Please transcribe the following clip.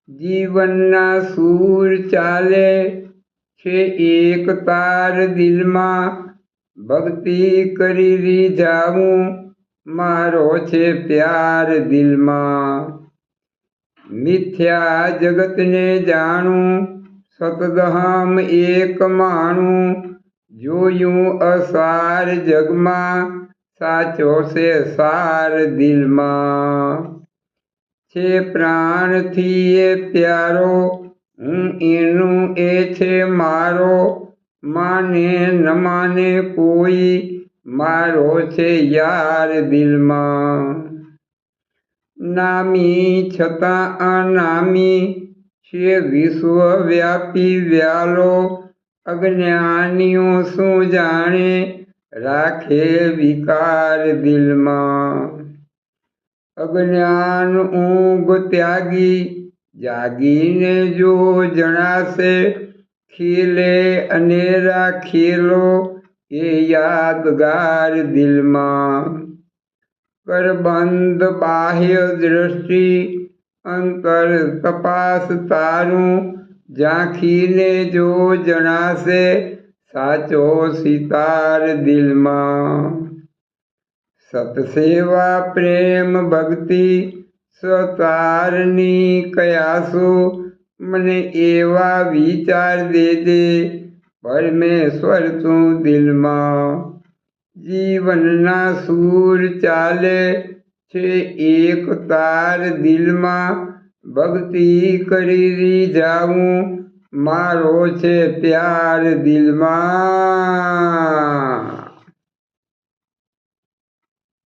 જીવનના સૂર ચાલે છે એક તાર દિલમાં, ભક્તિ કરી રીઝાવું મારો છે પ્યાર દિલમાં। મિથ્યા જગતને જાણું સતદહમ એક માણું, જોયું અસાર જગમાં સાચો છે સાર દિલમાં। છે પ્રાણથી એ પ્યારો હું એનું એ છે મારો, માને ન માને કોઈ મારો છે યાર દિલમાં। નામી છતાં અનામી છે વિશ્વવ્યાપી વ્યાલો, અજ્ઞાનીઓ શું જાણે રાખે વિકાર દિલમાં। અજ્ઞાન ઊંઘ ત્યાગી જાગીને જો જણાશે, ખીલે અનેરા ખીલો એ યાદગાર દિલમાં। કરબંધ બાહ્ય દ્રષ્ટિ અંતર તપાસ તારું, ઝાંખીને જો જણાશે સાચો સિતાર દિલમાં। સતસેવા પ્રેમ ભક્તિ સતારની કયાસું, મને એવા વિચાર દેજે પરમેશ્વર તું દિલમાં। જીવનના સૂર ચાલે છે એક તાર દિલમાં, ભક્તિ કરી રીઝાવું મારો છે પ્યાર દિલમાં।